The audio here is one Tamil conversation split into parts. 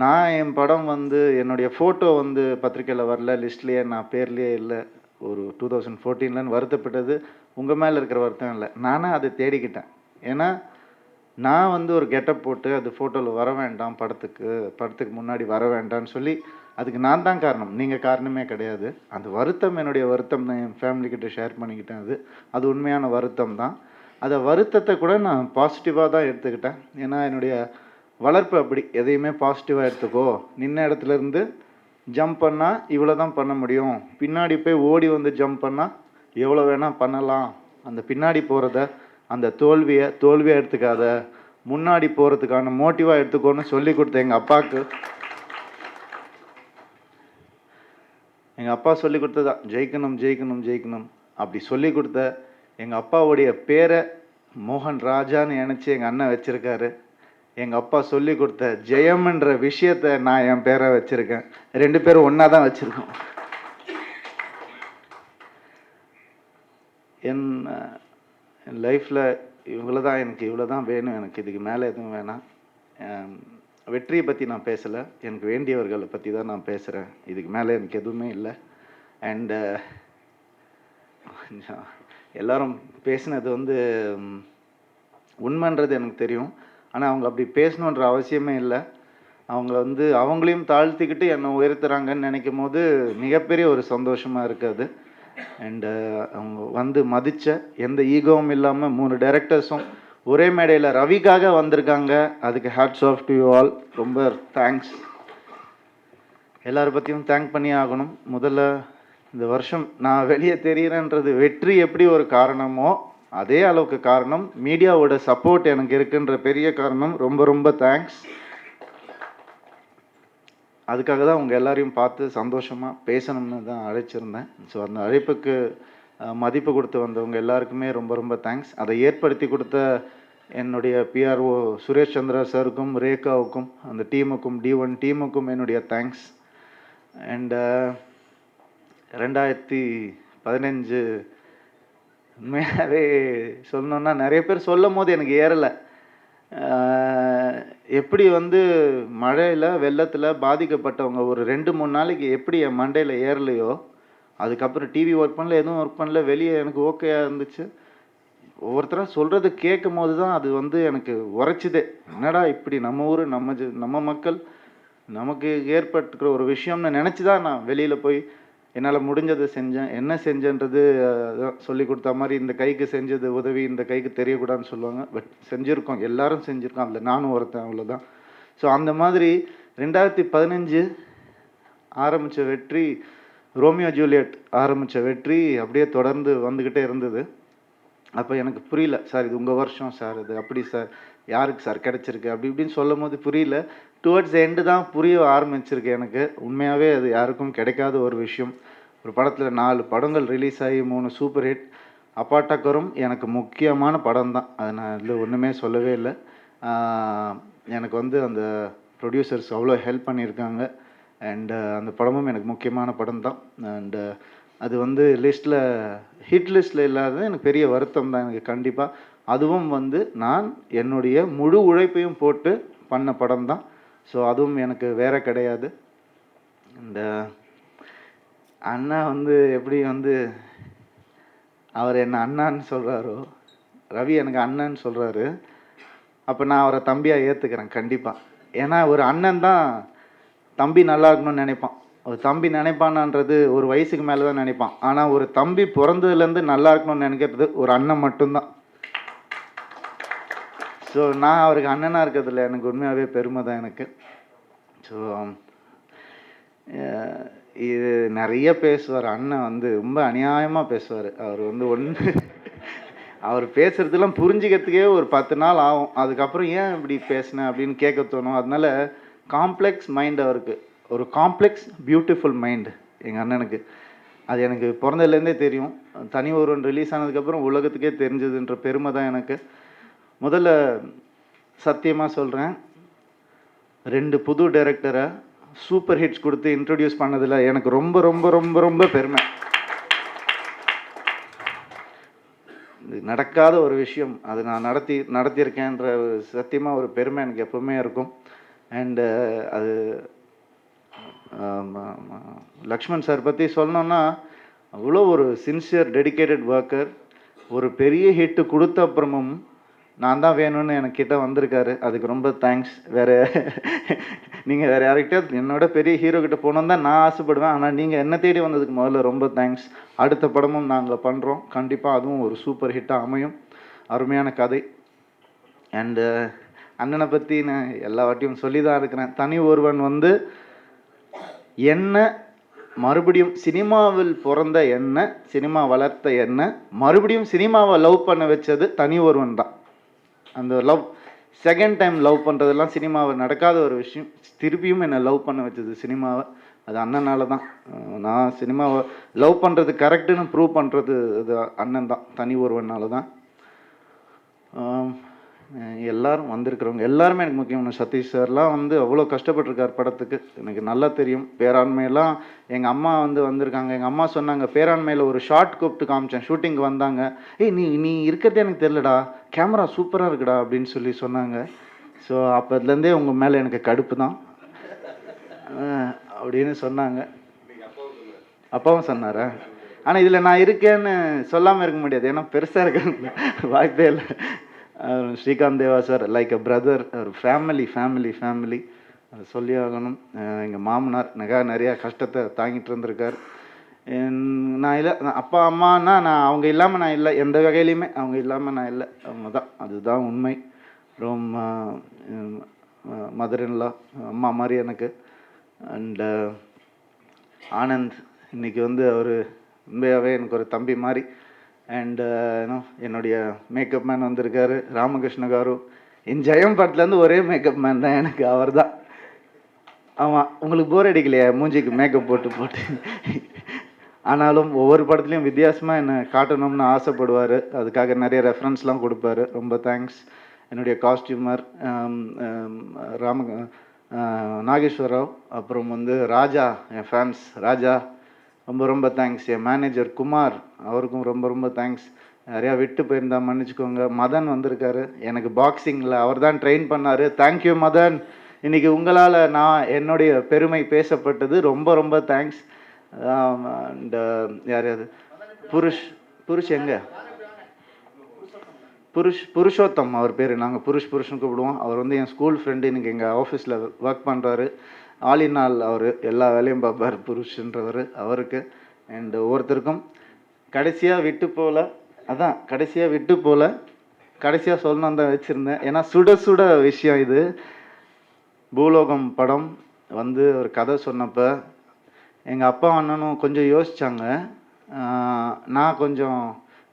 நான் என் படம் வந்து என்னுடைய ஃபோட்டோ வந்து பத்திரிக்கையில் வரல, லிஸ்ட்லேயே நான் பேர்லேயே இல்லை. ஒரு 2014லன்னு வருத்தப்பட்டது உங்கள் மேலே இருக்கிற வருத்தம் இல்லை. நானே அதை தேடிக்கிட்டேன். ஏன்னா நான் வந்து ஒரு கெட்டப் போட்டு அது ஃபோட்டோவில் வர வேண்டாம், படத்துக்கு முன்னாடி வர வேண்டாம்னு சொல்லி அதுக்கு நான் தான் காரணம், நீங்கள் காரணமே கிடையாது. அந்த வருத்தம் என்னுடைய வருத்தம், நான் என் ஃபேமிலிக்கிட்ட ஷேர் பண்ணிக்கிட்டேன். அது உண்மையான வருத்தம் தான். அந்த வருத்தத்தை கூட நான் பாசிட்டிவாக தான் எடுத்துக்கிட்டேன். ஏன்னா என்னுடைய வளர்ப்பு அப்படி, எதையுமே பாசிட்டிவாக எடுத்துக்கோ, நின்ன இடத்துல இருந்து ஜம்ப் பண்ணால் இவ்வளோ தான் பண்ண முடியும், பின்னாடி போய் ஓடி வந்து ஜம்ப் பண்ணால் எவ்வளோ வேணால் பண்ணலாம், அந்த பின்னாடி போகிறத அந்த தோல்வியாக எடுத்துக்காத, முன்னாடி போகிறதுக்கான மோட்டிவாக எடுத்துக்கோன்னு சொல்லி கொடுத்த எங்கள் அப்பாவுக்கு, எங்கள் அப்பா சொல்லி கொடுத்ததா ஜெயிக்கணும் ஜெயிக்கணும் ஜெயிக்கணும் அப்படி சொல்லி கொடுத்த எங்கள் அப்பாவுடைய பேரை மோகன் ராஜான்னு நினச்சி எங்கள் அண்ணன் வச்சுருக்காரு. எங்கள் அப்பா சொல்லி கொடுத்த ஜெயம்ன்ற விஷயத்தை நான் என் பேரை வச்சுருக்கேன். 2 பேரும் ஒன்றா தான் வச்சுருக்கோம். என் லைஃப்பில் இவ்வளோ தான், எனக்கு இவ்வளோ தான் வேணும், எனக்கு இதுக்கு மேலே எதுவும் வேணாம். வெற்றியை பற்றி நான் பேசலை, எனக்கு வேண்டியவர்களை பற்றி தான் நான் பேசுகிறேன். இதுக்கு மேலே எனக்கு எதுவுமே இல்லை. அண்டு எல்லாரும் பேசினது வந்து உண்மைன்றது எனக்கு தெரியும். ஆனால் அவங்க அப்படி பேசணுன்ற அவசியமே இல்லை. அவங்கள வந்து அவங்களையும் தாழ்த்திக்கிட்டு என்னை உயர்த்துறாங்கன்னு நினைக்கும் போது மிகப்பெரிய ஒரு சந்தோஷமாக இருக்குது. அண்டு அவங்க வந்து மதித்த எந்த ஈகோவும் இல்லாமல் 3 டைரக்டர்ஸும் ஒரே மேடையில் ரவிக்காக வந்திருக்காங்க. அதுக்கு hats off to you all. ரொம்ப தேங்க்ஸ். எல்லாரை பற்றியும் தேங்க் பண்ணி ஆகணும். முதல்ல இந்த வருஷம் நான் வெளியே தெரிகிறேன்றது வெற்றி எப்படி ஒரு காரணமோ அதே அளவுக்கு காரணம் மீடியாவோட சப்போர்ட் எனக்கு இருக்குன்ற பெரிய காரணம். ரொம்ப ரொம்ப தேங்க்ஸ். அதுக்காக தான் உங்கள் எல்லாரையும் பார்த்து சந்தோஷமாக பேசணும்னு தான் அழைச்சிருந்தேன். ஸோ அந்த அழைப்புக்கு மதிப்பு கொடுத்து வந்தவங்க எல்லாருக்குமே ரொம்ப ரொம்ப தேங்க்ஸ். அதை ஏற்படுத்தி கொடுத்த என்னுடைய பிஆர்ஓ சுரேஷ் சந்திரா சாருக்கும், ரேகாவுக்கும், அந்த டீமுக்கும், D1 டீமுக்கும் என்னுடைய தேங்க்ஸ். அண்டு 2015 உண்மையாகவே சொல்லணுன்னா நிறைய பேர் சொல்லும் போது எனக்கு ஏறலை. எப்படி வந்து மழையில் வெள்ளத்தில் பாதிக்கப்பட்டவங்க ஒரு 2-3 நாளைக்கு எப்படி என் மண்டையில் ஏறலையோ, அதுக்கப்புறம் டிவி ஒர்க் பண்ணல, எதுவும் ஒர்க் பண்ணல, வெளியே எனக்கு ஓகேயாக இருந்துச்சு. ஒவ்வொருத்தராக சொல்கிறது கேட்கும் போது தான் அது வந்து எனக்கு உரைச்சிதே. என்னடா இப்படி நம்ம ஊர், நம்ம மக்கள், நமக்கு ஏற்பட்டுக்கிற ஒரு விஷயம்னு நினச்சி தான் நான் வெளியில் போய் என்னால் முடிஞ்சதை செஞ்சேன். என்ன செஞ்சேன்றது சொல்லி கொடுத்த மாதிரி, இந்த கைக்கு செஞ்சது உதவி இந்த கைக்கு தெரியக்கூடாதுன்னு சொல்லுவாங்க. பட் செஞ்சுருக்கோம், எல்லாரும் செஞ்சுருக்கோம், அதில் நானும் ஒருத்தன், அவ்வளோதான். ஸோ அந்த மாதிரி 2015 ஆரம்பித்த வெற்றி, ரோமியோ ஜூலியட் ஆரம்பித்த வெற்றி அப்படியே தொடர்ந்து வந்துக்கிட்டே இருந்தது. அப்போ எனக்கு புரியல, சார் இது உங்கள் வருஷம் சார், இது அப்படி சார், யாருக்கு சார் கிடச்சிருக்கு அப்படி இப்படின்னு சொல்லும் போது புரியல. டுவர்ட்ஸ் எண்டு தான் புரிய ஆரம்பிச்சிருக்கு எனக்கு. உண்மையாகவே அது யாருக்கும் கிடைக்காத ஒரு விஷயம். ஒரு படத்தில் 4 படங்கள் ரிலீஸ் ஆகி 3 சூப்பர் ஹிட். அப்பாட்டக்கரும் எனக்கு முக்கியமான படம் தான், அதை நான் இதில் ஒன்றுமே சொல்லவே இல்லை. எனக்கு வந்து அந்த ப்ரொடியூசர்ஸ் அவ்வளோ ஹெல்ப் பண்ணியிருக்காங்க. அண்டு அந்த படமும் எனக்கு முக்கியமான படம் தான். அண்டு அது வந்து ஹிட் லிஸ்ட்டில் இல்லாதது எனக்கு பெரிய வருத்தம் தான் எனக்கு கண்டிப்பாக. அதுவும் வந்து நான் என்னுடைய முழு உழைப்பையும் போட்டு பண்ண படம் தான். ஸோ அதுவும் எனக்கு வேற கிடையாது. இந்த அண்ணா வந்து எப்படி வந்து அவர் என்ன அண்ணான்னு சொல்கிறாரோ, ரவி எனக்கு அண்ணன்னு சொல்கிறாரு, அப்போ நான் அவரை தம்பியாக ஏற்றுக்கிறேன் கண்டிப்பாக. ஏன்னா ஒரு அண்ணன் தான் தம்பி நல்லா இருக்கணும்னு நினைப்பான். ஒரு தம்பி நினைப்பானான்றது ஒரு வயசுக்கு மேலே தான் நினைப்பான். ஆனால் ஒரு தம்பி பிறந்ததுலேருந்து நல்லா இருக்கணும்னு நினைக்கிறது ஒரு அண்ணன் மட்டும்தான். ஸோ நான் அவருக்கு அண்ணனாக இருக்கிறதுல எனக்கு உண்மையாகவே பெருமை தான் எனக்கு. ஸோ இது நிறைய பேசுவார் அண்ணன், வந்து ரொம்ப அநியாயமாக பேசுவார். அவர் வந்து அவர் பேசுகிறதுலாம் புரிஞ்சிக்கிறதுக்கே ஒரு 10 நாள் ஆகும். அதுக்கப்புறம் ஏன் இப்படி பேசினேன் அப்படின்னு கேட்க தோணும். அதனால காம்ப்ளெக்ஸ் மைண்ட் அவருக்கு, ஒரு காம்ப்ளெக்ஸ் பியூட்டிஃபுல் மைண்ட் எங்கள் அண்ணனுக்கு. அது எனக்கு பிறந்ததுலேருந்தே தெரியும். தனி ஒருவன் ரிலீஸ் ஆனதுக்கப்புறம் உலகத்துக்கே தெரிஞ்சதுன்ற பெருமை தான் எனக்கு. முதல்ல சத்தியமாக சொல்கிறேன், 2 புது டைரக்டரை சூப்பர் ஹிட்ஸ் கொடுத்து இன்ட்ரடியூஸ் பண்ணதில் எனக்கு ரொம்ப ரொம்ப ரொம்ப ரொம்ப பெருமை. இது நடக்காத ஒரு விஷயம், அது நான் நடத்தியிருக்கேன்ற சத்தியமாக ஒரு பெருமை எனக்கு எப்பவுமே இருக்கும். அண்டு அது லக்ஷ்மண் சார் பற்றி சொல்லணுன்னா அவ்வளோ ஒரு சின்சியர் டெடிக்கேட்டட் ஒர்க்கர். ஒரு பெரிய ஹிட்டு கொடுத்த அப்புறமும் நான் தான் வேணும்னு என்கிட்ட வந்திருக்காரு. அதுக்கு ரொம்ப தேங்க்ஸ். நீங்கள் வேறு யார்கிட்ட என்னோட பெரிய ஹீரோ கிட்ட போகணுன்னு தான் நான் ஆசைப்படுவேன். ஆனால் நீங்கள் என்ன தேடி வந்ததுக்கு முதல்ல ரொம்ப தேங்க்ஸ். அடுத்த படமும் நாங்கள் பண்ணுறோம். கண்டிப்பாக அதுவும் ஒரு சூப்பர் ஹிட்டாக அமையும். அருமையான கதை. அண்டு அண்ணனை பற்றி நான் எல்லா வாட்டியும் சொல்லி தான் இருக்கிறேன். தனி ஒருவன் வந்து என்ன மறுபடியும் சினிமாவில் பிறந்த என்ன, சினிமா வளர்த்த என்ன, மறுபடியும் சினிமாவை லவ் பண்ண வச்சது தனி ஒருவன் தான். அந்த லவ் செகண்ட் டைம் லவ் பண்ணுறதெல்லாம் சினிமாவை நடக்காத ஒரு விஷயம். திருப்பியும் என்னை லவ் பண்ண வச்சது சினிமாவை. அது அண்ணனால தான். நான் சினிமாவை லவ் பண்ணுறது கரெக்டுன்னு ப்ரூவ் பண்ணுறது அது அண்ணன் தான். தனி ஒருவனால தான். எல்லாரும் வந்திருக்கிறவங்க எல்லாருமே எனக்கு முக்கியமான சதீஷ் சார்லாம் வந்து அவ்வளோ கஷ்டப்பட்டுருக்கார் படத்துக்கு. எனக்கு நல்லா தெரியும். பேராண்மையெல்லாம் எங்கள் அம்மா வந்திருக்காங்க. எங்கள் அம்மா சொன்னாங்க, பேராண்மையில் ஒரு ஷார்ட் கூப்பிட்டு காமிச்சேன், ஷூட்டிங்க்கு வந்தாங்க. ஏய் நீ இருக்கிறதே எனக்கு தெரிலடா, கேமரா சூப்பராக இருக்குடா அப்படின்னு சொன்னாங்க. ஸோ அப்போதுலேருந்தே உங்கள் மேலே எனக்கு கடுப்பு தான் அப்படின்னு சொன்னாங்க. அப்பாவும் சொன்னாரா? ஆனால் இதில் நான் இருக்கேன்னு சொல்லாமல் இருக்க முடியாது, ஏன்னா பெருசாக இருக்க வாய்ப்பே இல்லை. ஸ்ரீகாந்த் தேவா சார் லைக் அ பிரதர், ஒரு ஃபேமிலி அதை சொல்லி ஆகணும். எங்கள் மாமனார் நிறையா கஷ்டத்தை தாங்கிட்டு இருந்திருக்கார். நான் இல்லை, அப்பா அம்மானா நான் அவங்க இல்லாமல் நான் இல்லை, எந்த வகையிலையுமே அவங்க இல்லாமல் நான் இல்லை. அவங்க தான், அதுதான் உண்மை. ரொம்ப மதர்-இன்-லா, அம்மா மாதிரி எனக்கு. அண்டு ஆனந்த் இன்னைக்கு அவர் உண்மையாகவே எனக்கு ஒரு தம்பி மாதிரி. அண்ட் என்னுடைய மேக்கப் மேன் வந்திருக்காரு, ராமகிருஷ்ண காரு. என் ஜெயம் படத்துலேருந்து ஒரே மேக்கப் மேன் தான் எனக்கு, அவர் தான். ஆமாம், உங்களுக்கு போர் அடிக்கலையா மூஞ்சிக்கு மேக்கப் போட்டு? ஆனாலும் ஒவ்வொரு படத்துலையும் வித்தியாசமாக என்னை காட்டணும்னு ஆசைப்படுவார். அதுக்காக நிறைய ரெஃபரன்ஸ்லாம் கொடுப்பாரு. ரொம்ப தேங்க்ஸ். என்னுடைய காஸ்டியூமர் நாகேஸ்வரராவ், அப்புறம் ராஜா, என் ஃபேன்ஸ் ராஜா, ரொம்ப தேங்க்ஸ். என் மேனேஜர் குமார், அவருக்கும் ரொம்ப தேங்க்ஸ். நிறையா விட்டு போயிருந்தா மன்னிச்சுக்கோங்க. மதன் வந்திருக்காரு, எனக்கு பாக்ஸிங்கில் அவர் தான் ட்ரெயின் பண்ணார். தேங்க்யூ மதன். இன்றைக்கி உங்களால் நான் என்னுடைய பெருமை பேசப்பட்டது. ரொம்ப தேங்க்ஸ். அண்ட் யார் புருஷ் எங்கே? புருஷோத்தம் அவர் பேர். நாங்கள் புருஷன் கூப்பிடுவோம். அவர் என் ஸ்கூல் ஃப்ரெண்டு. இன்றைக்கி எங்கள் ஆஃபீஸில் ஒர்க் பண்ணுறாரு. ஆலினால் அவர் எல்லா வேலையும் பார்ப்பார், புருஷன்றவர் அவருக்கு. அண்ட் ஒவ்வொருத்தருக்கும் கடைசியாக விட்டு போகல, கடைசியாக சொல்லணும் தான் வச்சுருந்தேன். ஏன்னா சுட விஷயம் இது. பூலோகம் படம் ஒரு கதை சொன்னப்போ எங்கள் அப்பா அண்ணனும் கொஞ்சம் யோசித்தாங்க. நான் கொஞ்சம்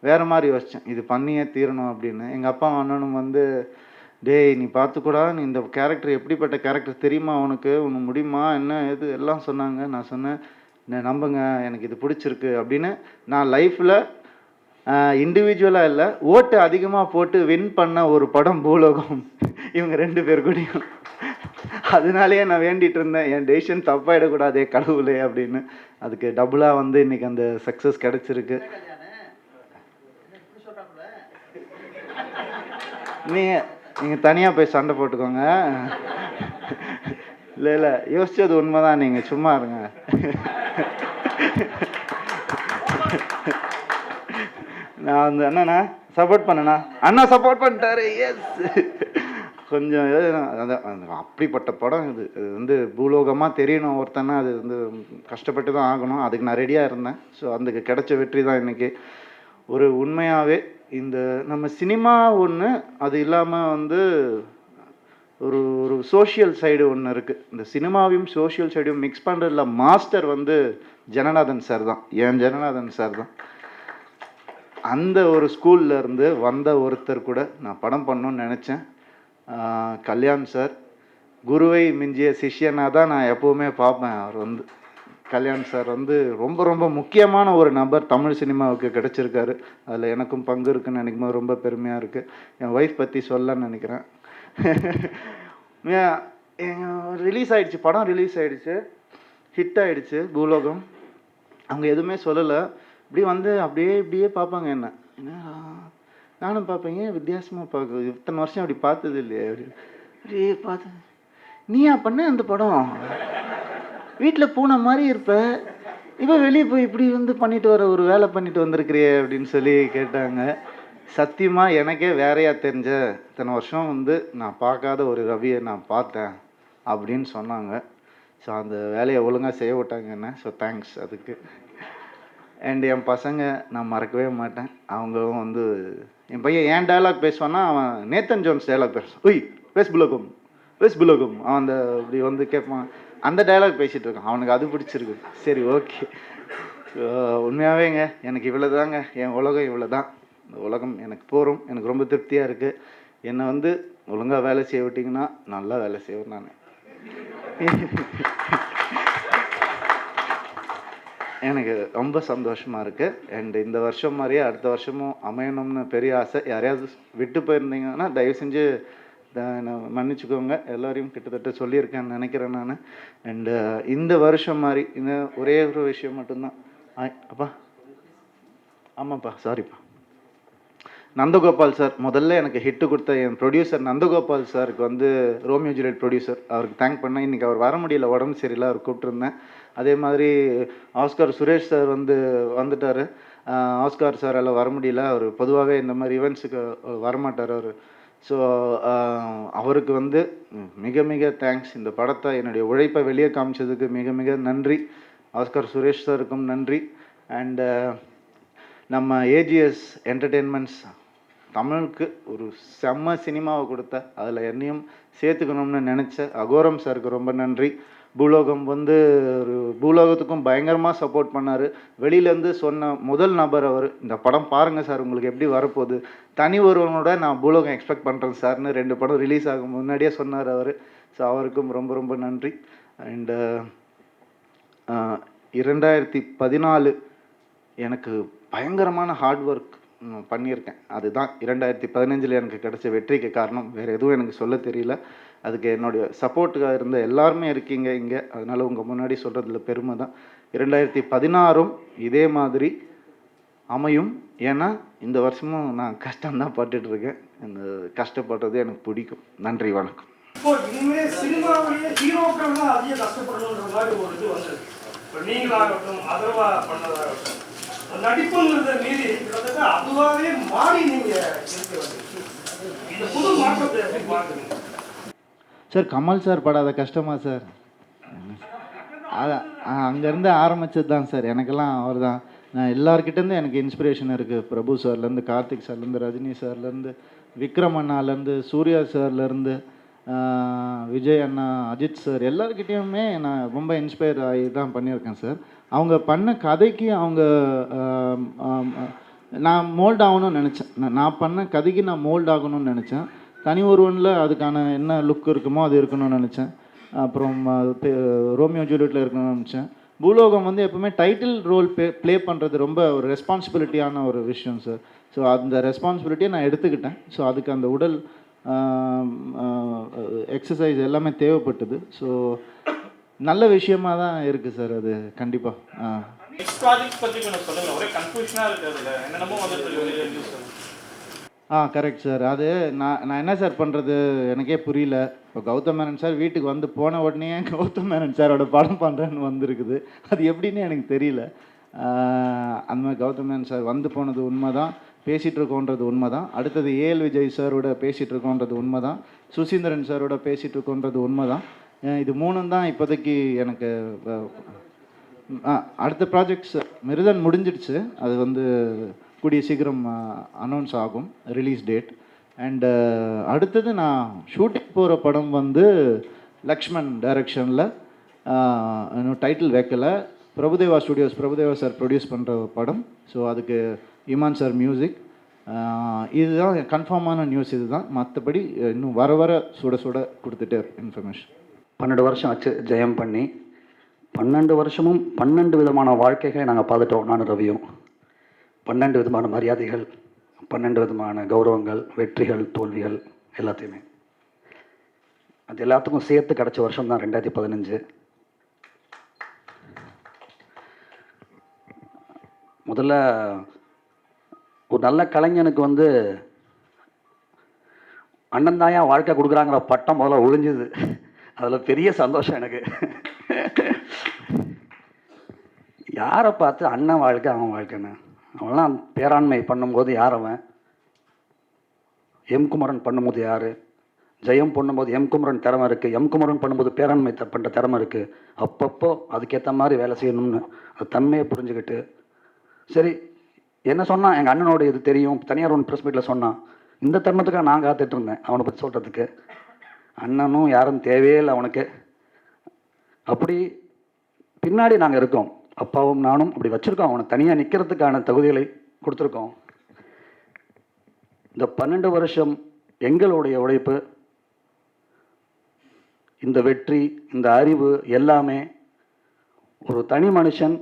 வேறு மாதிரி யோசித்தேன், இது பண்ணியே தீரணும் அப்படின்னு. எங்கள் அப்பா அண்ணனும் டேய் நீ பார்த்துக்கூடா, நீ இந்த கேரக்டர் எப்படிப்பட்ட கேரக்டர் தெரியுமா, உனக்கு முடியுமா, என்ன இது எல்லாம் சொன்னாங்க. நான் சொன்னேன், நம்புங்க எனக்கு இது பிடிச்சிருக்கு அப்படின்னு. நான் லைஃப்பில் இண்டிவிஜுவலாக இல்லை, ஓட்டு அதிகமாக போட்டு வின் பண்ண ஒரு படம் பூலோகம். இவங்க 2 பேர் கூடயும். அதனாலேயே நான் வேண்டிகிட்டு இருந்தேன், என் டெசிஷன் தப்பாயிடக்கூடாதே கடவுளே அப்படின்னு. அதுக்கு டபுளாக இன்றைக்கி அந்த சக்ஸஸ் கிடச்சிருக்கு. நீங்கள் தனியாக போய் சண்டை போட்டுக்கோங்க. இல்லை யோசிச்சது உண்மைதான், நீங்கள் சும்மா இருங்க. நான் அண்ணா சப்போர்ட் பண்ணேண்ணா, அண்ணா சப்போர்ட் பண்ணிட்டாரு. எஸ், கொஞ்சம் அப்படிப்பட்ட படம் இது. இது பூலோகமாக தெரியணும் ஒருத்தனா, அது கஷ்டப்பட்டு தான் ஆகணும். அதுக்கு நான் ரெடியாக இருந்தேன். ஸோ அதுக்கு கிடைச்ச வெற்றி தான் இன்றைக்கி. ஒரு உண்மையாகவே இந்த நம்ம சினிமா ஒன்று, அது இல்லாமல் ஒரு சோஷியல் சைடு ஒன்று இருக்குது. இந்த சினிமாவையும் சோஷியல் சைடையும் மிக்ஸ் பண்ணுறதுல மாஸ்டர் ஜனநாதன் சார் தான். ஜனநாதன் சார் தான். அந்த ஒரு ஸ்கூல்ல இருந்து வந்த ஒருத்தர் கூட நான் படம் பண்ணணும்னு நினச்சேன். கல்யாண் சார், குருவை மிஞ்சிய சிஷ்யனாக தான் நான் எப்போவுமே பார்ப்பேன். அவர் கல்யாண் சார் ரொம்ப முக்கியமான ஒரு நபர் தமிழ் சினிமாவுக்கு கிடச்சிருக்காரு. அதில் எனக்கும் பங்கு இருக்குன்னு நினைக்கும்போது ரொம்ப பெருமையாக இருக்குது. என் ஒய்ஃப் பற்றி சொல்லன்னு நினைக்கிறேன். ரிலீஸ் ஆகிடுச்சு, படம் ரிலீஸ் ஆகிடுச்சு, ஹிட் ஆகிடுச்சு பூலோகம். அவங்க எதுவுமே சொல்லலை. இப்படி அப்படியே பார்ப்பாங்க என்ன நானும் பார்ப்பேங்க, வித்தியாசமாக பார்க்குறது, இத்தனை வருஷம் அப்படி பார்த்தது இல்லையே, அப்படியே பார்த்து நீயா பண்ண அந்த படம்? வீட்டில் பூனை மாதிரி இருப்ப, இப்போ வெளியே போய் இப்படி வந்து பண்ணிட்டு வர ஒரு வேலை பண்ணிட்டு வந்திருக்கிறியே அப்படின்னு சொல்லி கேட்டாங்க. சத்தியமாக எனக்கே வேறையாக தெரிஞ்ச இத்தனை வருஷம் வந்து நான் பார்க்காத ஒரு ரவியை நான் பார்த்தேன் அப்படின்னு சொன்னாங்க. ஸோ அந்த வேலையை ஒழுங்காக செய்ய விட்டாங்க என்ன. ஸோ தேங்க்ஸ் அதுக்கு. அண்ட் என் பசங்க நான் மறக்கவே மாட்டேன். அவங்களும் வந்து என் பையன் ஏன் டைலாக் பேசுவான்னா, அவன் நேத்தன் ஜோன்ஸ் டைலாக் பேசுவான். ஒய் வெஸ் புலோகம் வெஸ் புலோகம், அவன் அந்த இப்படி வந்து கேட்பான். அந்த டைலாக் பேசிகிட்டு இருக்கான். அவனுக்கு அது பிடிச்சிருக்கு. சரி ஓகே. உண்மையாகவேங்க எனக்கு இவ்வளோ தாங்க, என் உலகம் இவ்வளோ தான். இந்த உலகம் எனக்கு போகிறோம். எனக்கு ரொம்ப திருப்தியாக இருக்குது. என்னை வந்து ஒழுங்காக வேலை செய்ய விட்டிங்கன்னா நல்லா வேலை செய்வேன் நான். எனக்கு ரொம்ப சந்தோஷமாக இருக்குது. அண்ட் இந்த வருஷம் மாதிரியே அடுத்த வருஷமும் அமையணும்னு பெரிய ஆசை. யாரையாவது விட்டு போயிருந்தீங்கன்னா தயவு செஞ்சு மன்னிச்சுக்கோங்க. எல்லோரையும் கிட்டத்தட்ட சொல்லியிருக்கேன்னு நினைக்கிறேன் நான். அண்டு இந்த வருஷம் மாதிரி இந்த ஒரே ஒரு விஷயம் மட்டும்தான். அப்பா ஆமாப்பா சாரிப்பா. நந்தகோபால் சார் முதல்ல எனக்கு ஹிட்டு கொடுத்த என் ப்ரொடியூசர் நந்தகோபால் சாருக்கு வந்து ரோமியோ ஜூலியட் ப்ரொடியூசர், அவருக்கு தேங்க் பண்ணேன். இன்றைக்கி அவர் வர முடியல, உடம்பு சரியில்லை, அவர் கூப்பிட்டுருந்தேன். அதே மாதிரி ஆஸ்கார் சுரேஷ் சார் வந்துட்டார். ஆஸ்கார் சாரால் வர முடியல, அவர் பொதுவாகவே இந்த மாதிரி ஈவெண்ட்ஸுக்கு வரமாட்டார் அவர். ஸோ அவருக்கு வந்து மிக மிக தேங்க்ஸ். இந்த படத்தை என்னுடைய உழைப்பை வெளியே காமிச்சதுக்கு மிக மிக நன்றி. ஆஸ்கார் சுரேஷ் சாருக்கும் நன்றி. அண்டு நம்ம ஏஜிஎஸ் என்டர்டெயின்மெண்ட்ஸ் தமிழுக்கு ஒரு செம்ம சினிமாவை கொடுத்த, அதில் என்னையும் சேர்த்துக்கணும்னு நினச்ச அகோரம் சாருக்கு ரொம்ப நன்றி. பூலோகம் வந்து ஒரு பூலோகத்துக்கும் பயங்கரமாக சப்போர்ட் பண்ணார். வெளியிலேருந்து சொன்ன முதல் நபர் அவர். இந்த படம் பாருங்கள் சார், உங்களுக்கு எப்படி வரப்போகுது, தனி ஒருவனோட நான் பூலோகம் எக்ஸ்பெக்ட் பண்ணுறேன் சார்னு 2 படம் ரிலீஸ் ஆகும் முன்னாடியே சொன்னார் அவர். ஸோ அவருக்கும் ரொம்ப ரொம்ப நன்றி. அண்டு 2014 எனக்கு பயங்கரமான ஹார்ட் ஒர்க் பண்ணியிருக்கேன். அதுதான் 2015 எனக்கு கிடைச்ச வெற்றிக்கு காரணம். வேறு எதுவும் எனக்கு சொல்ல தெரியல. அதுக்கு என்னுடைய சப்போர்ட்டுக்காக இருந்த எல்லாருமே இருக்கீங்க இங்கே. அதனால் உங்கள் முன்னாடி சொல்கிறதுல பெருமை தான். 2016 இதே மாதிரி அமையும். ஏன்னா இந்த வருஷமும் நான் கஷ்டம்தான் பட்டுட்ருக்கேன். இந்த கஷ்டப்படுறது எனக்கு பிடிக்கும். நன்றி, வணக்கம். இப்போ இனிமேல் சினிமாவிலேயே ஹீரோக்கள் தான் அதிக கஷ்டப்படணுன்ற மாதிரி ஒரு இது வந்தது. இப்போ நீங்களாகட்டும், அதர்வா பண்ணதாகட்டும், நடிப்புங்கிறத மீறி கிட்டத்தட்ட அதுவாகவே மாறி நீங்கள் இருக்கிறது. இந்த புது மாற்றத்தை எப்படி பார்க்குறீங்க சார்? கமல் சார் படாத கஷ்டமா சார்? அங்கேருந்து ஆரம்பிச்சது தான் சார். எனக்கெல்லாம் அவர் தான். நான் எல்லார்கிட்டேருந்து எனக்கு இன்ஸ்பிரேஷன் இருக்குது. பிரபு சார்லேருந்து, கார்த்திக் சார்லேருந்து, ரஜினி சார்லேருந்து, விக்ரம் அண்ணாலேருந்து, சூர்யா சார்லேருந்து, விஜய் அண்ணா, அஜித் சார், எல்லாருக்கிட்டேயுமே நான் ரொம்ப இன்ஸ்பயர் ஆகி தான் பண்ணியிருக்கேன் சார். அவங்க பண்ண கதைக்கு அவங்க நான் மோல்ட் ஆகணும்னு நினச்சேன். நான் பண்ண கதைக்கு நான் மோல்ட் ஆகணும்னு நினச்சேன். தனி ஒருவனில் அதுக்கான என்ன லுக் இருக்குமோ அது இருக்கணும்னு நினச்சேன். அப்புறம் ரோமியோ ஜூலியட்டில் இருக்கணும்னு நினச்சேன். பூலோகம் வந்து எப்பவுமே டைட்டில் ரோல் ப்ளே பண்ணுறது ரொம்ப ஒரு ரெஸ்பான்சிபிலிட்டியான ஒரு விஷயம் சார். ஸோ அந்த ரெஸ்பான்சிபிலிட்டியை நான் எடுத்துக்கிட்டேன். ஸோ அதுக்கு அந்த உடல் எக்ஸசைஸ் எல்லாமே தேவைப்பட்டது. ஸோ நல்ல விஷயமாக தான் இருக்குது சார் அது கண்டிப்பாக. Correct sir. அது நான் என்ன சார் பண்ணுறது எனக்கே புரியல. இப்போ கௌதம் மேனன் சார் வீட்டுக்கு வந்து போன உடனே கௌதம் மேனன் சாரோட படம் பண்ணுறேன்னு வந்திருக்குது. அது எப்படின்னு எனக்கு தெரியல. அந்த மாதிரி கௌதம் மேனன் சார் வந்து போனது உண்மை தான், பேசிகிட்டு இருக்கோன்றது உண்மை தான். அடுத்தது ஏஎல் விஜய் சாரோட பேசிகிட்டு இருக்கோன்றது உண்மை தான். சுசீந்திரன் சாரோட பேசிகிட்டு இருக்கோன்றது உண்மை தான். இது 3 தான் இப்போதைக்கு எனக்கு. அடுத்த ப்ராஜெக்ட்ஸ் மிருதன் முடிஞ்சிடுச்சு. அது வந்து கூடிய சீக்கிரம் அனௌன்ஸ் ஆகும் ரிலீஸ் டேட். அண்டு அடுத்தது நான் ஷூட்டிங் போகிற படம் வந்து லக்ஷ்மண் டைரக்ஷனில், இன்னும் டைட்டில் வைக்கலை. Prabhudeva studios, Prabhudeva sir produce பண்ணுற படம். ஸோ அதுக்கு இமான் சார் மியூசிக். இதுதான் கன்ஃபார்மான நியூஸ். இதுதான். மற்றபடி இன்னும் வர வர சுட சுட கொடுத்துட்டே இன்ஃபர்மேஷன். 12 வருஷம் ஆச்சு ஜெயம் பண்ணி. 12 வருஷமும் 12 விதமான வாழ்க்கைகளை நாங்கள் பார்த்துட்டோம். நானும் ரவியும் 12 விதமான மரியாதைகள், 12 விதமான கௌரவங்கள், வெற்றிகள், தோல்விகள் எல்லாத்தையுமே. அது எல்லாத்துக்கும் சேர்த்து கிடச்ச வருஷம் தான் 2015. முதல்ல ஒரு நல்ல கலைஞனுக்கு வந்து அண்ணன் தாயா வாழ்க்கை கொடுக்குறாங்கிற பட்டம் முதல்ல ஒழிஞ்சுது. அதில் பெரிய சந்தோஷம் எனக்கு. யாரை பார்த்து அண்ணன் வாழ்க்கை அவன் வாழ்க்கைன்னு, அவன்லாம் பேராண்மை பண்ணும்போது யார் அவன்? எம் குமரன் பண்ணும்போது யார்? ஜெயம் பண்ணும்போது எம் குமரன் திறமை இருக்குது, எம் குமரன் பண்ணும்போது பேராண்மை பண்ணுற திறமை இருக்குது. அப்பப்போ அதுக்கேற்ற மாதிரி வேலை செய்யணும்னு அது தன்மையை புரிஞ்சுக்கிட்டு, சரி என்ன சொன்னான் எங்கள் அண்ணனோட இது தெரியும், தனியார் ஒன்று ப்ரெஸ் மீட்டில் சொன்னான். இந்த தருணத்துக்காக நான் காத்துட்டு இருந்தேன் அவனை பற்றி சொல்கிறதுக்கு. அண்ணனும் யாரும் தேவையே இல்லை அவனுக்கு. அப்படி பின்னாடி நாங்கள் இருக்கோம், அப்பாவும் நானும் அப்படி வச்சுருக்கோம். அவனை தனியாக நிற்கிறதுக்கான தகுதிகளை கொடுத்துருக்கோம். இந்த 12 வருஷம் எங்களுடைய உழைப்பு, இந்த வெற்றி, இந்த அறிவு எல்லாமே ஒரு தனி மனுஷன்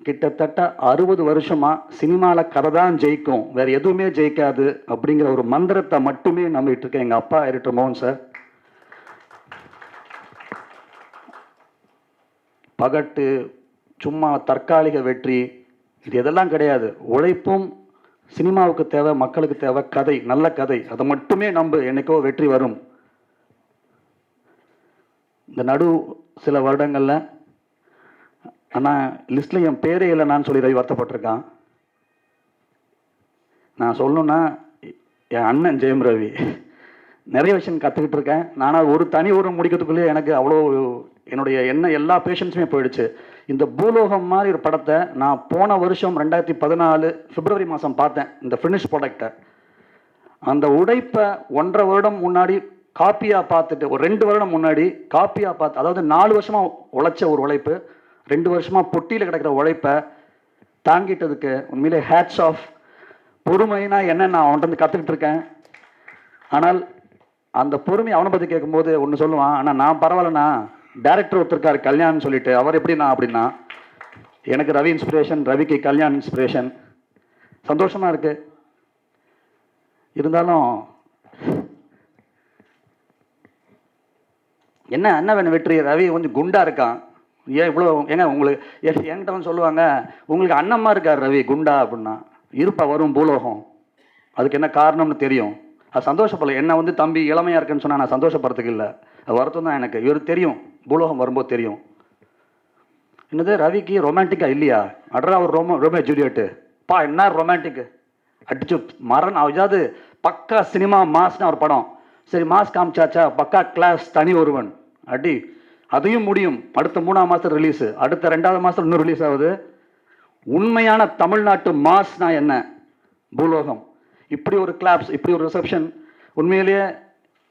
கிட்டத்தட்ட 60 வருஷமாக சினிமாவில் கதை தான் ஜெயிக்கும், வேறு எதுவுமே ஜெயிக்காது அப்படிங்கிற ஒரு மந்திரத்தை மட்டுமே நம்பிட்டு இருக்கேன். எங்கள் அப்பா டைரக்டர் மோகன் சார். பகட்டு, சும்மா தற்காலிக வெற்றி, இது எதெல்லாம் கிடையாது. உழைப்பும் சினிமாவுக்கு தேவை, மக்களுக்கு தேவை கதை, நல்ல கதை. அதை மட்டுமே நம்பு, என்னைக்கோ வெற்றி வரும். இந்த நடு சில வருடங்களில் ஆனால் லிஸ்ட்டில் என் பேரே இல்லைனான்னு சொல்லி ரவி வருத்தப்பட்டிருக்கான். நான் சொல்லணுன்னா என் அண்ணன் ஜெயம் ரவி நிறைய விஷயம் கற்றுக்கிட்டு இருக்கேன். நானும் ஒரு தனி ஊரம் முடிக்கிறதுக்குள்ளேயே எனக்கு அவ்வளோ என்னுடைய எல்லா பேஷன்ஸுமே போயிடுச்சு. இந்த பூலோகம் மாதிரி ஒரு படத்தை நான் போன வருஷம் 2014 பிப்ரவரி மாதம் பார்த்தேன், இந்த ஃபினிஷ் ப்ராடக்டை. அந்த உடைப்பை 1.5 வருடம் முன்னாடி காப்பியாக பார்த்துட்டு, ஒரு 2 வருடம் முன்னாடி காப்பியாக பார்த்து, அதாவது 4 வருஷமாக உழைச்ச ஒரு உழைப்பு, 2 வருஷமாக பொட்டியில் கிடக்கிற உழைப்பை தாங்கிட்டதுக்கு உண்மையிலே ஹேட்ஸ் ஆஃப். பொறுமைனா என்ன நான் அவன்கிட்ட கற்றுக்கிட்டு இருக்கேன். ஆனால் அந்த பொறுமை அவனை பற்றி கேட்கும்போது ஒன்று சொல்லுவான், ஆனால் நான் பரவாயில்லண்ணா, டைரக்டர் ஒருத்தருக்காரு கல்யாணம்னு சொல்லிட்டு, அவர் எப்படிண்ணா அப்படின்னா, எனக்கு ரவி இன்ஸ்பிரேஷன், ரவிக்கு கல்யாண் இன்ஸ்பிரேஷன். சந்தோஷமாக இருக்குது. இருந்தாலும் என்ன வேணும் வெற்றி, ரவி கொஞ்சம் குண்டாக இருக்கான், ஏன் இவ்வளோ ஏங்க உங்களுக்கு என்கிட்ட வந்து சொல்லுவாங்க, உங்களுக்கு அண்ணம்மா இருக்கார் ரவி குண்டா அப்படின்னா. இருப்பா, வரும் பூலோகம், அதுக்கு என்ன காரணம்னு தெரியும். அது சந்தோஷப்படல. என்ன வந்து தம்பி இளமையாக இருக்குன்னு சொன்னால் நான் சந்தோஷப்படுறதுக்கு இல்லை, அது வருத்தம் தான் எனக்கு. இவர் தெரியும், பூலோகம் வரும்போது தெரியும். என்னது ரவிக்கு ரொமான்டிக்காக இல்லையா? அட்ரா ஒரு ரோமே ஜூலியட்டு பா, என்ன ரொமான்டிக்கு அடிச்சு மரண். அதாவது பக்கா சினிமா மாஸ்னா ஒரு படம், சரி மாஸ் காமிச்சாச்சா, பக்கா கிளாஸ் தனி ஒருவன் அடி, அதையும் முடியும். அடுத்த 3ஆம் மாதம் ரிலீஸு, அடுத்த 2வது மாதம் இன்னும் ரிலீஸ் ஆகுது. உண்மையான தமிழ்நாட்டு மாஸ்னா என்ன? பூலோகம். இப்படி ஒரு கிளாப்ஸ், இப்படி ஒரு ரிசப்ஷன், உண்மையிலேயே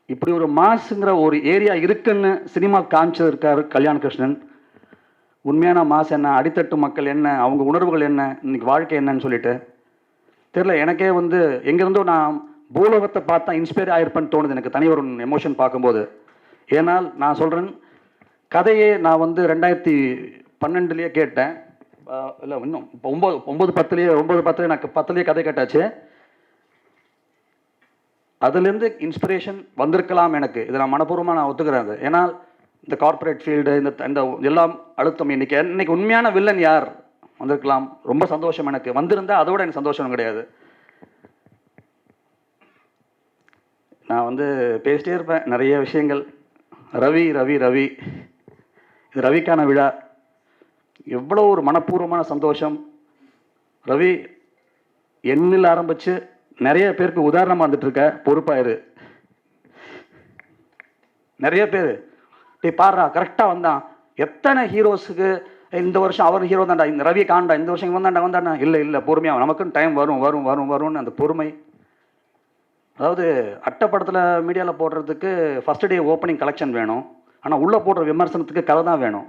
இப்படி ஒரு மாஸுங்கிற ஒரு ஏரியா இருக்குன்னு சினிமா காமிச்சிருக்காரு கல்யாண கிருஷ்ணன். உண்மையான மாஸ் என்ன, அடித்தட்டு மக்கள் என்ன, அவங்க உணர்வுகள் என்ன, இன்னைக்கு வாழ்க்கை என்னன்னு சொல்லிட்டு தெரியல. எனக்கே வந்து எங்கேருந்தோ நான் பூலோகத்தை பார்த்தா இன்ஸ்பயர் ஆகிருப்பேன்னு தோணுது எனக்கு, தனி ஒரு எமோஷன் பார்க்கும்போது. ஏன்னால் நான் சொல்கிறேன், கதையே நான் வந்து 2012 கேட்டேன். இல்லை இன்னும் இப்போ 9-10 எனக்கு 10 கதை கேட்டாச்சு. அதுலேருந்து இன்ஸ்பிரேஷன் வந்திருக்கலாம் எனக்கு, இதை நான் மனப்பூர்வமாக நான் ஒத்துக்கிறேன். அது ஏன்னா இந்த கார்ப்பரேட் ஃபீல்டு, இந்த எல்லாம் அழுத்தம், இன்னைக்கு உண்மையான வில்லன் யார் வந்திருக்கலாம். ரொம்ப சந்தோஷம் எனக்கு. வந்திருந்தால் அதோட எனக்கு சந்தோஷம் கிடையாது. நான் வந்து பேசிட்டே இருப்பேன் நிறைய விஷயங்கள். ரவி ரவி ரவி, இது ரவிக்கான விழா. எவ்வளோ ஒரு மனப்பூர்வமான சந்தோஷம். ரவி எண்ணில் ஆரம்பித்து நிறைய பேருக்கு உதாரணமாக வந்துட்டுருக்க, பொறுப்பாயிரு. நிறைய பேர் டே பாடுறா கரெக்டாக வந்தான், எத்தனை ஹீரோஸுக்கு இந்த வருஷம் அவர் ஹீரோ தான்டா, இந்த ரவி காண்டா, இந்த வருஷம் வந்தாண்டா. இல்லை பொறுமையாக, நமக்குன்னு டைம் வரும்னு அந்த பொறுமை. அதாவது அட்டைப்படத்தில் மீடியாவில் போடுறதுக்கு ஃபஸ்ட் டே ஓப்பனிங் கலெக்ஷன் வேணும், ஆனால் உள்ளே போடுற விமர்சனத்துக்கு கதை தான் வேணும்.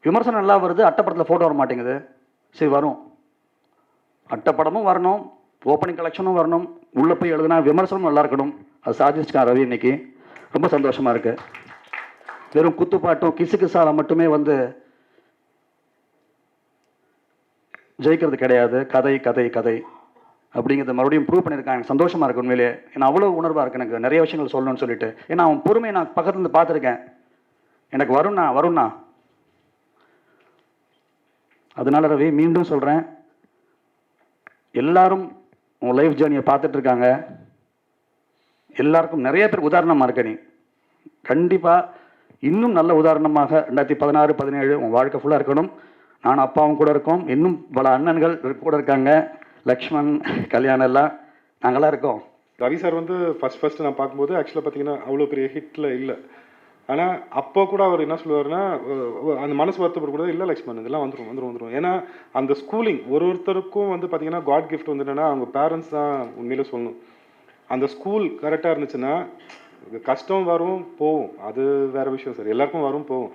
விமர்சனம் நல்லா வருது, அட்டைப்படத்தில் ஃபோட்டோ வர மாட்டேங்குது. சரி வரும், அட்டைப்படமும் வரணும், ஓப்பனிங் கலெக்ஷனும் வரணும், உள்ளே போய் எழுதுனா விமர்சனமும் நல்லா இருக்கணும். அது சாதிச்சிருக்கான் ரவி இன்னைக்கு. ரொம்ப சந்தோஷமாக இருக்குது. வெறும் குத்துப்பாட்டும் கிசுகிசால மட்டுமே வந்து ஜெயிக்கிறது கிடையாது. கதை கதை கதை அப்படிங்கிறத மறுபடியும் ப்ரூவ் பண்ணியிருக்காங்க. எனக்கு சந்தோஷமாக இருக்குது உண்மையிலேயே. ஏன்னா அவ்வளோ உணர்வாக இருக்குது எனக்கு நிறைய விஷயங்கள் சொல்லணும்னு சொல்லிட்டு. ஏன்னா அவன் பொறுமையை நான் பக்கத்துலேருந்து பார்த்துருக்கேன். எனக்கு வரும்ண்ணா. அதனால ரவி மீண்டும் சொல்கிறேன், எல்லாரும் உன் லைஃப் ஜேர்னியை பார்த்துட்ருக்காங்க. எல்லாருக்கும் நிறைய பேர் உதாரணமாக இருக்க நீ. கண்டிப்பாக இன்னும் நல்ல உதாரணமாக 2016, 17 உங்கள் வாழ்க்கை ஃபுல்லாக இருக்கணும். நான் அப்பாவும் கூட இருக்கோம், இன்னும் பல அண்ணன்கள் கூட இருக்காங்க, லக்ஷ்மண், கல்யாணம் எல்லாம் நாங்களாம் இருக்கோம். ரவி சார் வந்து ஃபர்ஸ்ட் நான் பார்க்கும்போது ஆக்சுவலாக பார்த்தீங்கன்னா அவ்வளோ பெரிய ஹிட்டில் இல்லை. ஆனால் அப்போ கூட அவர் என்ன சொல்லுவாருன்னா, அந்த மனசு வருத்தப்படக்கூடாது, இல்லை லக்ஷ்மண் இதெல்லாம் வந்துடும். ஏன்னா அந்த ஸ்கூலிங் ஒருத்தருக்கும் வந்து பார்த்தீங்கன்னா காட் கிஃப்ட் வந்து என்னென்னா அவங்க பேரண்ட்ஸ் தான் உண்மையிலே சொல்லணும். அந்த ஸ்கூல் கரெக்டாக இருந்துச்சுன்னா கஷ்டம் வரும் போகும், அது வேற விஷயம் சார், எல்லாருக்கும் வரும் போகும்.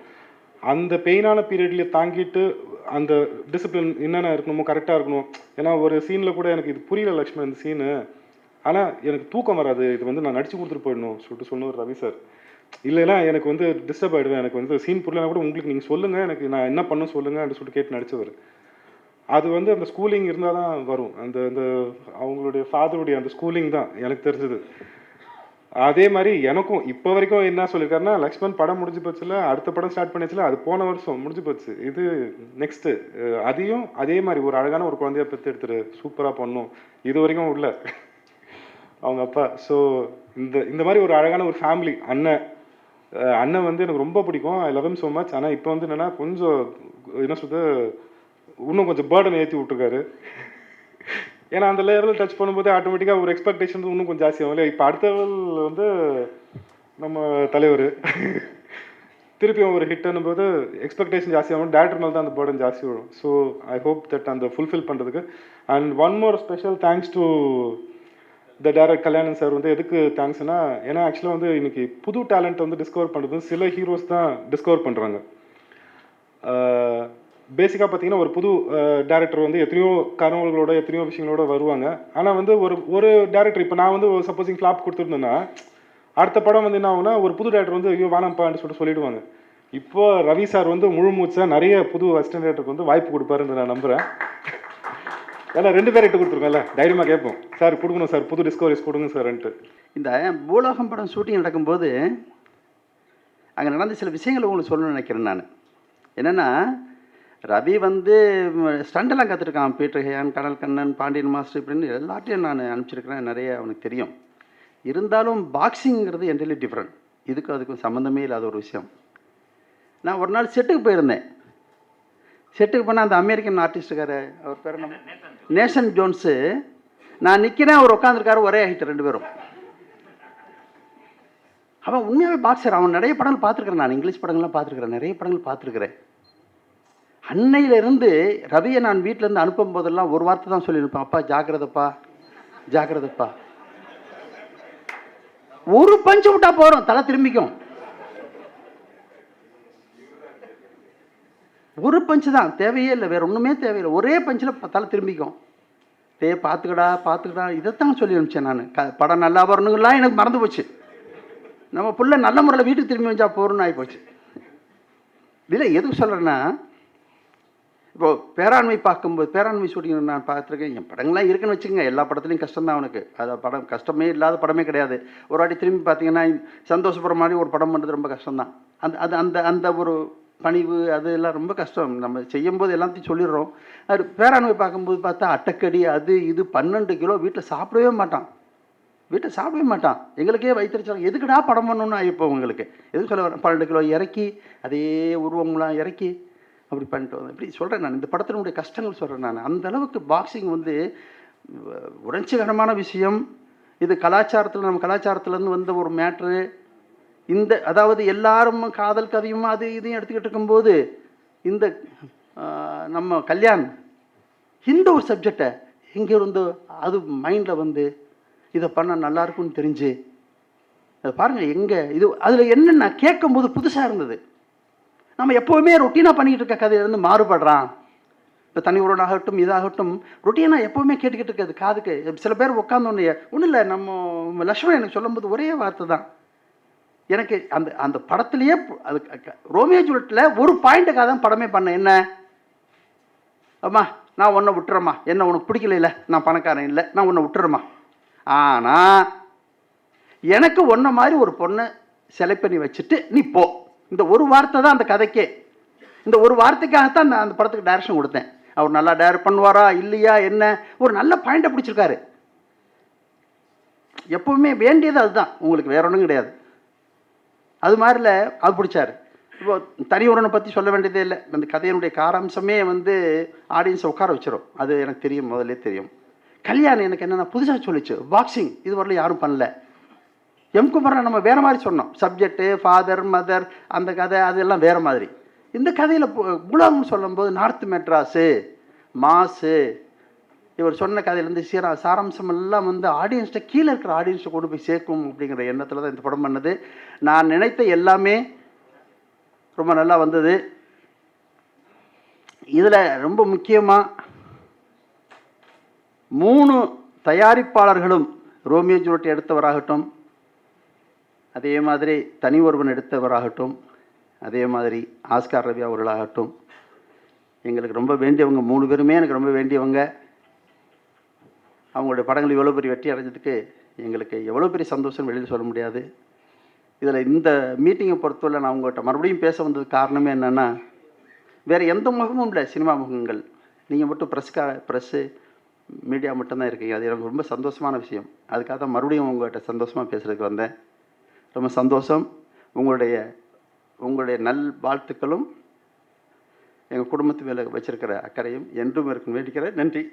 அந்த பெயினான பீரியட்லேயே தாங்கிட்டு அந்த டிசிப்ளின் என்னென்ன இருக்கணுமோ கரெக்டாக இருக்கணும். ஏன்னா ஒரு சீனில் கூட எனக்கு இது புரியல லக்ஷ்மண் இந்த சீனு, ஆனால் எனக்கு தூக்கம் வராது, இது வந்து நான் நடிச்சு கொடுத்துட்டு போயிடணும் சொல்லிட்டு சொன்னவர் ரவி சார். இல்லைன்னா எனக்கு வந்து டிஸ்டர்ப் ஆகிடுவேன், எனக்கு வந்து சீன் புரியலனா கூட உங்களுக்கு நீங்கள் சொல்லுங்கள், எனக்கு நான் என்ன பண்ண சொல்லுங்கள் அப்படின்னு சொல்லிட்டு கேட்டு நடித்தவர். அது வந்து அந்த ஸ்கூலிங் இருந்தால் தான் வரும். அந்த அந்த அவங்களுடைய ஃபாதருடைய அந்த ஸ்கூலிங் தான் எனக்கு தெரிஞ்சது. அதே மாதிரி எனக்கும் இப்போ வரைக்கும் என்ன சொல்லியிருக்காருன்னா, லக்ஷ்மண் படம் முடிஞ்சு போச்சுல, அடுத்த படம் ஸ்டார்ட் பண்ணிச்சுல, அது போன வருஷம் முடிஞ்சு போச்சு, இது நெக்ஸ்ட்டு அதையும் அதே மாதிரி ஒரு அழகான ஒரு குழந்தைய பெற்று எடுத்துரு, சூப்பராக பண்ணும். இது வரைக்கும் உள்ள அவங்க அப்பா. ஸோ இந்த மாதிரி ஒரு அழகான ஒரு ஃபேமிலி. அண்ணன் வந்து எனக்கு ரொம்ப பிடிக்கும், I love him so much. ஆனால் இப்போ வந்து என்னென்னா கொஞ்சம் என்ன சொல்றது, இன்னும் கொஞ்சம் பேர்டன் ஏற்றி விட்டுருக்காரு. ஏன்னா அந்த லெவலில் டச் பண்ணும்போது ஆட்டோமேட்டிக்காக ஒரு எக்ஸ்பெக்டேஷன் இன்னும் கொஞ்சம் ஜாஸ்தியாகும் இல்லையா. இப்போ அடுத்த லெவல் வந்து நம்ம தலைவர் திருப்பியும் ஒரு ஹிட்னும் போது எக்ஸ்பெக்டேஷன் ஜாஸ்தியாகும், டேரக்டர் மேலே தான் அந்த பேர்டன் ஜாஸ்தி வரும். ஸோ ஐ ஹோப் தட் அந்த ஃபுல்ஃபில் பண்ணுறதுக்கு. And one more special thanks to the director Kalyanan sir. வந்து எதுக்கு தேங்க்ஸ்னா, ஏன்னா ஆக்சுவலாக வந்து இன்னைக்கு புது டேலண்ட் வந்து டிஸ்கவர் பண்ணுறது சில ஹீரோஸ் தான் டிஸ்கவர் பண்ணுறாங்க. பேசிக்காக பார்த்தீங்கன்னா ஒரு புது டேரக்டர் வந்து எத்தனையோ கனவுகளோட எத்தனையோ விஷயங்களோட வருவாங்க. ஆனால் வந்து ஒரு டேரக்டர், இப்போ நான் வந்து சப்போஸிங் ஃப்ளாப் கொடுத்துருந்தேன்னா அடுத்த படம் வந்து என்ன ஆகுனா ஒரு புது டேரக்டர் வந்து ஐயோ வேணாம்ப்பான்னு சொல்லிடுவாங்க. இப்போ ரவி சார் வந்து முழு மூச்சாக நிறைய புது அசிஸ்டன்ட் டேரக்டருக்கு வந்து வாய்ப்பு கொடுப்பாருன்னு நான் நம்புகிறேன். ஏன்னா 2 பேர்கிட்ட கொடுத்துருக்கோம்ல, தைரியமாக கேட்போம், சார் கொடுக்கணும் சார், புது டிஸ்கவரிஸ் கொடுங்க சார்ன்ட்டு. இந்த பூலோகம் படம் ஷூட்டிங் நடக்கும்போது அங்கே நடந்த சில விஷயங்களை உங்களுக்கு சொல்லணும்னு நினைக்கிறேன் நான். என்னென்னா, ரவி வந்து ஸ்டண்டெல்லாம் கற்றுருக்கான், பீட்டர் ஹேயான், கடல் கண்ணன், பாண்டியன் மாஸ்டர் இப்படின்னு எல்லாத்தையும் நான் அனுப்பிச்சிருக்கிறேன், நிறைய அவனுக்கு தெரியும். இருந்தாலும் பாக்ஸிங்கிறது என்டையர்லி டிஃப்ரெண்ட், இதுக்கும் அதுக்கும் சம்மந்தமே இல்லாத ஒரு விஷயம். நான் ஒரு நாள் செட்டுக்கு போயிருந்தேன். செட்டுக்கு போனால் அந்த அமெரிக்கன் ஆர்டிஸ்ட்டுக்காரு, அவர் பேர் என்ன, நேஷன் ஜோன்ஸு, நான் நிற்கிறேன், அவர் உட்காந்துருக்காரு, ஒரே ஹைட்டு 2 பேரும். அவன் உண்மையாகவே பாக்ஸர். அவன் நிறைய படங்கள் பார்த்துருக்குறேன், நான் இங்கிலீஷ் படங்கள்லாம் பார்த்துருக்குறேன், நிறைய படங்கள் பார்த்துருக்குறேன். அன்னையிலேருந்து ரவியை நான் வீட்டிலேருந்து அனுப்பும் போதெல்லாம் ஒரு வார்த்தை தான் சொல்லியிருப்பேன், அப்பா ஜாக்கிரதப்பா ஜாக்கிரதப்பா. ஒரு பஞ்சு விட்டா போகிறோம், தலை திரும்பிக்கும். ஒரு பஞ்சு தான், தேவையே இல்லை, வேற ஒன்றுமே தேவையில்லை, ஒரே பஞ்சில் தலை திரும்பிக்கும். பார்த்துக்கடா இதைத்தான் சொல்லி அனுப்பிச்சேன் நான். படம் நல்லா வரணுங்கலாம் எனக்கு மறந்து போச்சு. நம்ம பிள்ளை நல்ல முறையில் வீட்டுக்கு திரும்பி வச்சா போகிறோன்னு ஆகி போச்சு. இல்லை எதுக்கு சொல்கிறேன்னா, இப்போது பேராண்மை பார்க்கும்போது, பேராண்மை ஷூட்டிங் நான் பார்த்துருக்கேன், என் படங்கள்லாம் இருக்குன்னு வச்சுக்கோங்க, எல்லா படத்துலையும் கஷ்டம்தான் அவனுக்கு, அது படம் கஷ்டமே இல்லாத படமே கிடையாது. ஒரு வாட்டி திரும்பி பார்த்தீங்கன்னா சந்தோஷப்படுற மாதிரி ஒரு படம் பண்ணுறது ரொம்ப கஷ்டம்தான். அந்த அந்த ஒரு பணிவு அதெல்லாம் ரொம்ப கஷ்டம். நம்ம செய்யும்போது எல்லாத்தையும் சொல்லிடுறோம். அது பேராண்மை பார்க்கும்போது பார்த்தா அட்டக்கடி அது இது 12 கிலோ வீட்டில் சாப்பிடவே மாட்டான், எங்களுக்கே வைத்திருச்சாங்க, எதுக்குடா படம் பண்ணணும்னு ஆகிப்போம் உங்களுக்கு. எதுக்கு சொல்ல 12 கிலோ இறக்கி அதே உருவம்லாம் இறக்கி அப்படி பண்ணிட்டு வந்தேன். இப்படி சொல்கிறேன் நான், இந்த படத்தினுடைய கஷ்டங்கள் சொல்கிறேன் நான். அந்த அளவுக்கு பாக்ஸிங் வந்து உணர்ச்சிகரமான விஷயம். இது கலாச்சாரத்தில், நம்ம கலாச்சாரத்துலேருந்து வந்த ஒரு மேட்ரு. இந்த அதாவது எல்லாரும் காதல் கதையும் அது இதையும் எடுத்துக்கிட்டு இருக்கும்போது இந்த நம்ம கல்யாண் இந்த ஒரு சப்ஜெக்டை எங்கே இருந்து அது மைண்டில் வந்து இதை பண்ணால் நல்லாயிருக்கும்னு தெரிஞ்சு அதை பாருங்கள் எங்கே இது அதில் என்னென்ன கேட்கும்போது புதுசாக இருந்தது. நம்ம எப்போவுமே ரொட்டீனாக பண்ணிக்கிட்டு இருக்க கதையிலேருந்து மாறுபடுறான். இப்போ தனி உரனாகட்டும் இதாகட்டும் ரொட்டீனாக எப்போவுமே கேட்டுக்கிட்டு இருக்காது காதுக்கு. சில பேர் உட்காந்தோன்னே ஒன்றும் இல்லை, நம்ம லக்ஷ்மணன் எனக்கு சொல்லும்போது ஒரே வார்த்தை தான் எனக்கு அந்த அந்த படத்துலேயே, அது ரோமியோ ஜூலியட்டில் ஒரு பாயிண்ட்டுக்காக தான் படமே பண்ணேன். என்ன அம்மா நான் உன்னை விட்டுறேம்மா, என்ன உனக்கு பிடிக்கல, இல்லை நான் பணக்காரன் இல்லை, நான் உன்னை விட்டுறேம்மா. ஆனால் எனக்கு ஒன்றை மாதிரி ஒரு பொண்ணை செலக்ட் பண்ணி வச்சுட்டு நீ போ. இந்த ஒரு வார்த்தை தான் அந்த கதைக்கே. இந்த ஒரு வார்த்தைக்காகத்தான் நான் அந்த படத்துக்கு டைரக்ஷன் கொடுத்தேன். அவர் நல்லா டைரக்ட் பண்ணுவாரா இல்லையா என்ன, ஒரு நல்ல பாயிண்டை பிடிச்சிருக்காரு. எப்பவுமே வேண்டியது அதுதான், உங்களுக்கு வேற ஒன்றும் கிடையாது. அது மாதிரில அது பிடிச்சாரு. இப்போ தனி ஒருவனை பற்றி சொல்ல வேண்டியதே இல்லை. அந்த கதையினுடைய காராம்சமே வந்து ஆடியன்ஸை உட்கார வச்சிரும். அது எனக்கு தெரியும், முதல்லே தெரியும். கல்யாணம் எனக்கு என்னென்னா புதுசாக சொல்லிச்சு, பாக்ஸிங் இது வரல யாரும் பண்ணல. எம் குமரன் நம்ம வேறு மாதிரி சொன்னோம், சப்ஜெக்டு ஃபாதர் மதர் அந்த கதை அதெல்லாம் வேறு மாதிரி. இந்த கதையில் உலகம்னு சொல்லும்போது நார்த் மெட்ராஸு மாசு இவர் சொன்ன கதையிலேருந்து சாராம்சம் எல்லாம் வந்து ஆடியன்ஸ்ட்டை கீழே இருக்கிற ஆடியன்ஸை கொண்டு போய் சேர்க்கும் அப்படிங்கிற எண்ணத்தில் தான் இந்த படம் பண்ணது. நான் நினைத்த எல்லாமே ரொம்ப நல்லா வந்தது. இதில் ரொம்ப முக்கியமாக 3 தயாரிப்பாளர்களும் ரோமியோ ஜூலியட் எடுத்தவராகட்டும், அதே மாதிரி தனி ஒருவன் எடுத்தவராகட்டும், அதே மாதிரி ஆஸ்கார் ரவி அவர்களாகட்டும், எங்களுக்கு ரொம்ப வேண்டியவங்க. 3 பேருமே எனக்கு ரொம்ப வேண்டியவங்க. அவங்களுடைய படங்கள் இவ்வளோ பெரிய வெற்றி அடைஞ்சதுக்கு எங்களுக்கு எவ்வளோ பெரிய சந்தோஷம் வெளியில் சொல்ல முடியாது. இதில் இந்த மீட்டிங்கை பொறுத்தவரை நான் உங்கள்கிட்ட மறுபடியும் பேச வந்தது காரணமே என்னென்னா, வேறு எந்த முகமும் இல்லை சினிமா முகங்கள். நீங்கள் மட்டும் ப்ரெஸ்ஸு மீடியா மட்டும்தான் இருக்கீங்க. அது எனக்கு ரொம்ப சந்தோஷமான விஷயம். அதுக்காக தான் மறுபடியும் உங்கள்கிட்ட சந்தோஷமாக பேசுகிறதுக்கு வந்தேன். ரொம்ப சந்தோஷம். உங்களுடைய நல் வாழ்த்துக்களும் எங்கள் குடும்பத்து மேலே வச்சிருக்கிற அக்கறையும் என்றும் இருக்கும் வேண்டிக்கிறேன். நன்றி.